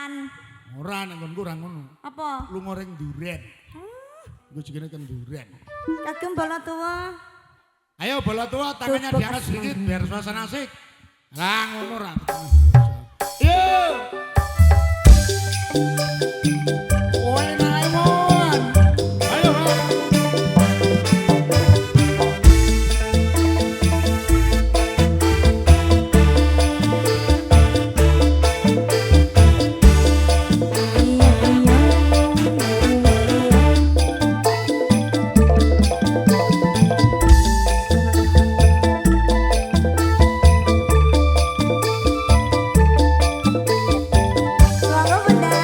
Pekalongan. Ora nek nggonku ora ngono. Apa? Lu ngoreng duren. Gue jenenge kan duren. Kagem bala tua. Ayo bola tua tangannya Tutup diangkat asli. sedikit biar suasana asik. Lah ngono ra. Yo. Kowe nae mon. Ayo. Selamat bunda.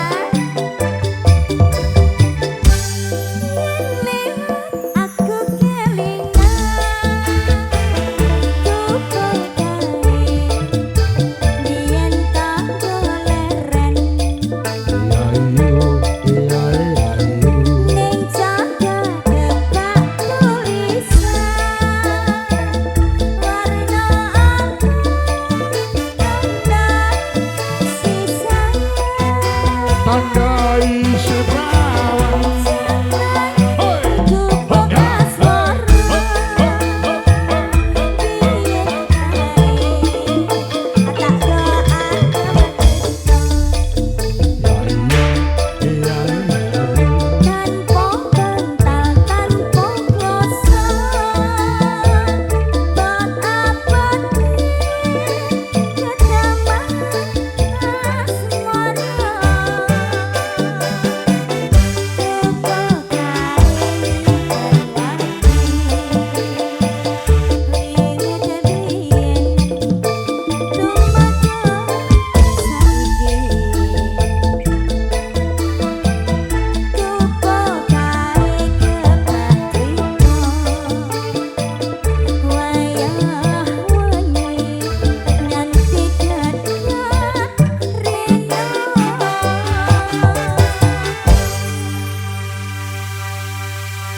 Aku kelingan Biyen tak goleren ning jaga gebak tulisan warna Tandai sebrawan. Hoi.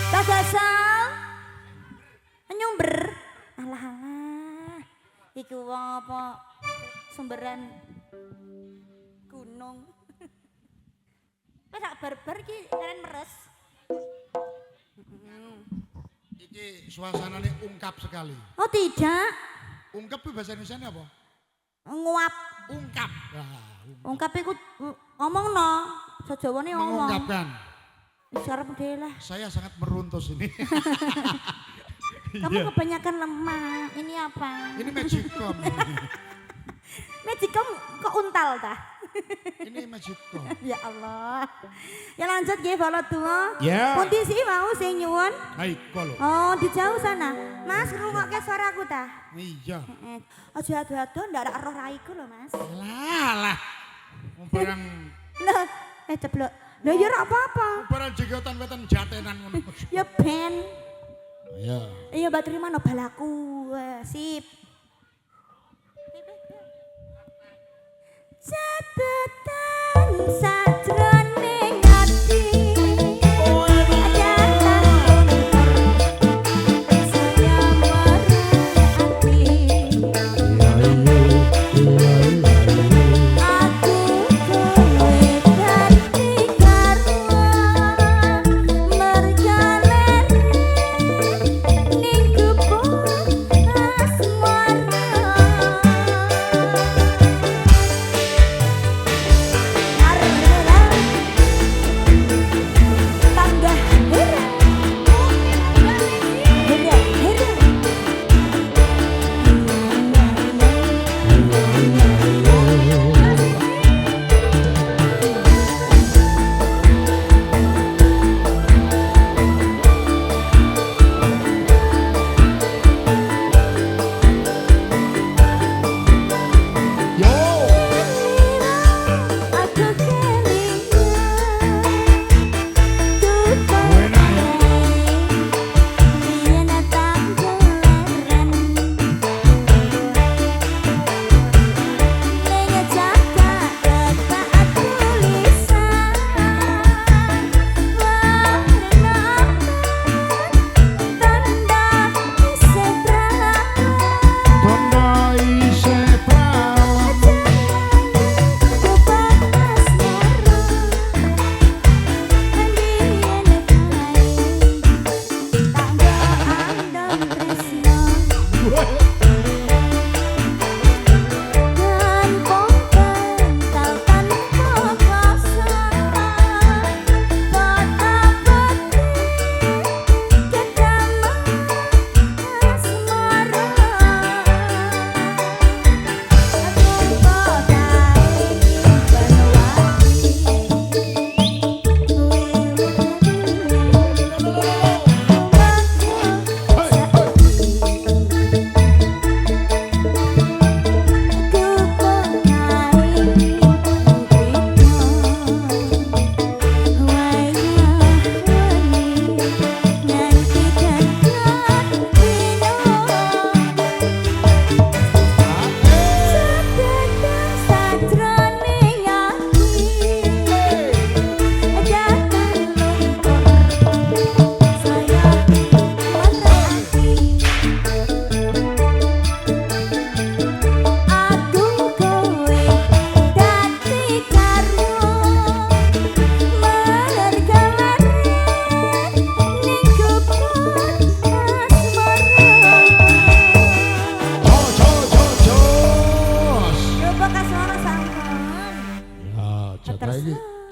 Bagasal nyumber alah iku wong apa sumberan gunung wis tak barbar iki keren meres Iki suasananya ungkap sekali. oh tidak Ungkap itu bahasa Indonesia apa? nguap Ungkap. Nah, ungkap iku ngomongno sejawane ngomong mengungkapkan. wis arep dhewe lah Saya sangat meruntus ini. kamu kebanyakan lemah ini apa Ini magicom. Magicom kok untal ta Ini magicom. ya Allah ya lanjut nggih bala tua Ya. pundi sih mau sing nyuwun Baik, kalau. oh di jauh sana mas ngrungokke suaraku ta Iya. aja ado-ado ndak ada roh raiku lho mas Lah. Barang lho ceblok lho ya ora apa-apa barang jegotan wetan jatenan ngono. ya ben Iya. iya mbak terima no balaku sip catatan sajroning ati saya merhati aku kowe dadi karwa mergaler ning kebon asmara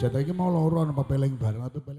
jatah iki mau loro ana pepeling bareng atau peleng